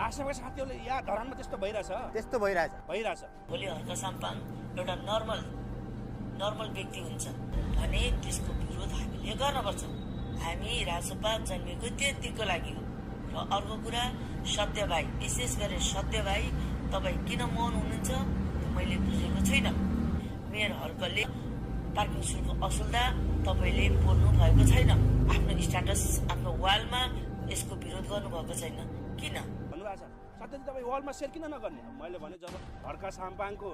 राष्ट्रका साथीहरूले यहाँ धरानमा त्यस्तो भइरहेछ भोलि हर्क साम्पाङ एउटा नर्मल व्यक्ति हुन्छ भने त्यसको विरोध हामीले गर्नुपर्छ। हामी राजसभा जन्मेको त्यतिको लागि हो। र अर्को कुरा, सत्य भाइ, विशेष गरेर सत्य भाइ, तपाईँ किन मौन हुनुहुन्छ मैले बुझेको छैन। मेयर हर्कले पार्किङ शुल्क असुल्दा तपाईँले बोल्नु भएको छैन। आफ्नो स्ट्याटस आफ्नो वालमा यसको विरोध गर्नुभएको छैन, किन भन्नुभएको छ? सत्यजी तपाईँ वालमा सेयर किन नगर्ने? मैले भने जब हर्क साम्पाङको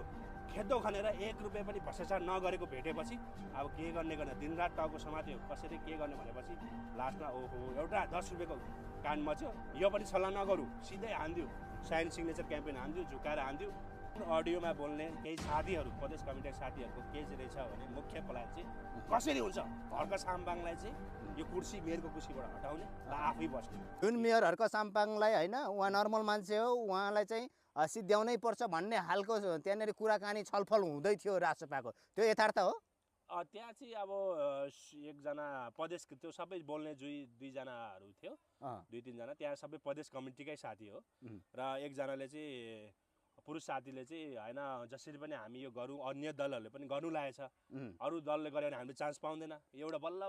खेद्दो खनेर 1 रुपियाँ पनि भ्रष्टाचार नगरेको भेटेपछि अब के गर्ने दिनरात टाउको समात्यो, कसरी के गर्ने भनेपछि लास्टमा ओहो एउटा 10 रुपियाँको कान मच्यो, यो पनि सल्लाह नगरौँ, सिधै हान्दियो, साइन सिग्नेचर क्याम्पेन हान्दियो, झुकाएर हान्दियो। अडियोमा बोल्ने केही साथीहरू, प्रदेश कमिटीका साथीहरूको के चाहिँ रहेछ भने मुख्य प्लान चाहिँ कसरी हुन्छ हर्क साम्पाङलाई चाहिँ यो कुर्सी मेयरको कुर्सीबाट हटाउने र आफै बस्ने। जुन मेयर हर्क साम्पाङलाई होइन, उहाँ नर्मल मान्छे हो, उहाँलाई चाहिँ सिद्ध्याउनै पर्छ भन्ने हालको त्यहाँनिर कुराकानी छलफल हुँदै थियो राजसभाको, त्यो यथार्थ हो? त्यहाँ चाहिँ अब एकजना प्रदेश, त्यो सबै बोल्ने दुईजनाहरू थियो, 2-3 जना, त्यहाँ सबै प्रदेश कमिटीकै साथी हो। र एकजनाले चाहिँ पुरुष साथीले चाहिँ होइन जसरी पनि हामी यो गरौँ, अन्य दलहरूले पनि गर्नु लागेछ, अरू दलले गऱ्यो भने हामीले चान्स पाउँदैन, एउटा बल्ल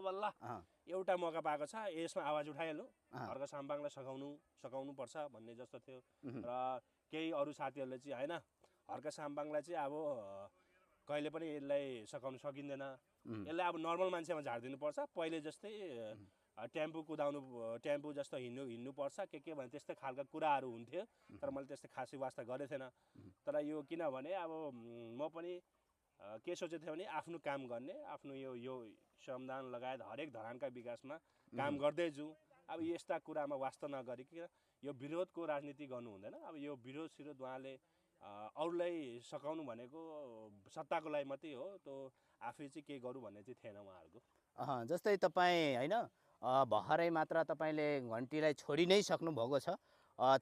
एउटा मौका पाएको छ, यसमा आवाज उठाइहाल्नु, हर्क साम्पाङलाई सघाउनु पर्छ भन्ने जस्तो थियो। र केही अरू साथीहरूले चाहिँ होइन हर्क साम्पाङलाई चाहिँ अब कहिले पनि यसलाई सघाउनु सकिँदैन, यसलाई अब नर्मल मान्छेमा झारिदिनुपर्छ, पहिले जस्तै टेम्पू जस्तो हिँड्नुपर्छ के भने त्यस्तै खालका कुराहरू हुन्थ्यो। तर मैले त्यस्तै खासै वास्ता गरेको थिएन। तर यो किनभने अब म पनि के सोचेको थिएँ भने आफ्नो काम गर्ने, आफ्नो यो श्रमदान लगायत हरेक धरानका विकासमा काम गर्दै जाउँ। अब यस्ता कुरामा वास्ता नगरिकन यो विरोधको राजनीति गर्नु हुँदैन। अब यो विरोध उहाँले अरूलाई सघाउनु भनेको सत्ताको लागि मात्रै हो, त्यो आफै चाहिँ के गरौँ भन्ने चाहिँ थिएन उहाँहरूको। जस्तै तपाईँ होइन भर्खरै मात्र तपाईँले घन्टीलाई छोडी नै सक्नुभएको छ,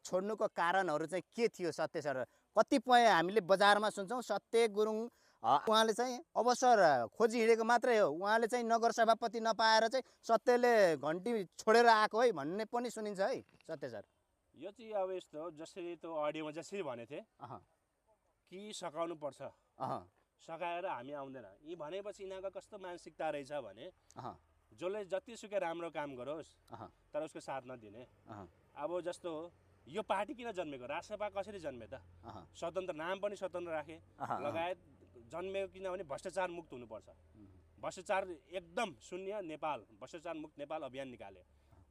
छोड्नुको कारणहरू चाहिँ के थियो सत्य सर? कतिपय हामीले बजारमा सुन्छौँ सत्य गुरुङ उहाँले चाहिँ अवसर खोजी हिँडेको मात्रै हो, उहाँले चाहिँ नगर सभापति नपाएर चाहिँ सत्यले घन्टी छोडेर आएको है भन्ने पनि सुनिन्छ है सत्य सर? यो चाहिँ अब यस्तो हो, जसरी त्यो अडियोमा जसरी भनेको थिएँ कि सघाउनु पर्छ, सघाएर हामी आउँदैन, यी भनेपछि यिनीहरूको कस्तो मानसिकता रहेछ भने जसले जतिसुकै राम्रो काम गरोस् तर उसको साथ नदिने। अब जस्तो हो, यो पार्टी किन जन्मेको, राजसभा कसरी जन्मे त? स्वतन्त्र, नाम पनि स्वतन्त्र राखे लगायत जन्मेको किनभने भ्रष्टाचार मुक्त हुनुपर्छ। भ्रष्टाचार एकदम शून्य नेपाल, भ्रष्टाचार मुक्त नेपाल अभियान निकाल्यो।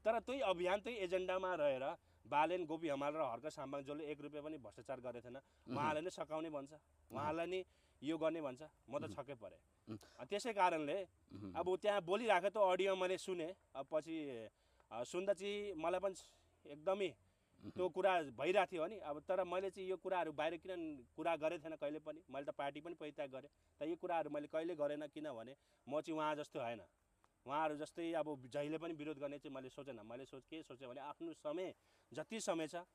तर त्यही अभियान त्यही एजेन्डामा रहेर बालेन, गोपी हमाल र हर्क साम्पाङ जसले 1 रुपियाँ पनि भ्रष्टाचार गरेको थिएन, उहाँले नै सकाउने भन्छ, उहाँलाई नै यो गर्ने भन्छ। म त छक्कै परेँ। त्यसै कारणले अब त्यहाँ बोलिरहेको त अडियो मैले सुने, अब पछि सुन्दा चाहिँ मलाई पनि एकदमै त्यो कुरा भइरहेको थियो नि। अब तर मैले चाहिँ यो कुराहरू बाहिर किन कुरा गरेको थिएन कहिले पनि, मैले त पार्टी पनि परित्याग गरेँ, तर यो कुराहरू मैले कहिले गरेन, किनभने म चाहिँ उहाँ जस्तो होइन। उहाँहरू जस्तै अब जहिले पनि विरोध गर्ने चाहिँ मैले सोचेन। मैले के सोचेँ भने आफ्नो समय जति समय छ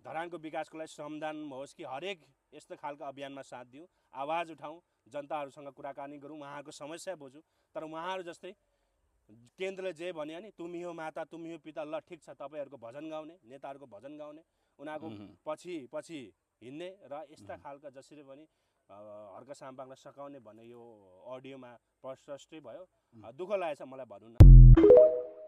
धरानको विकासको लागि श्रमदान होस् कि हरेक यस्तो खालको अभियानमा साथ दिउँ, आवाज उठाउँ, जनताहरूसँग कुराकानी गरौँ, उहाँहरूको समस्या बुझौँ। तर उहाँहरू जस्तै केन्द्रले जे भन्यो नि तुमी हो माता तुमी हो पिता, ल ठिक छ, तपाईँहरूको भजन गाउने, नेताहरूको भजन गाउने, उनीहरूको पछि हिँड्ने र यस्ता खालका जसरी पनि हर्क साम्पाङलाई सघाउने भन्ने यो अडियोमा प्रष्टै भयो। दुःख लागेछ मलाई भनौँ न।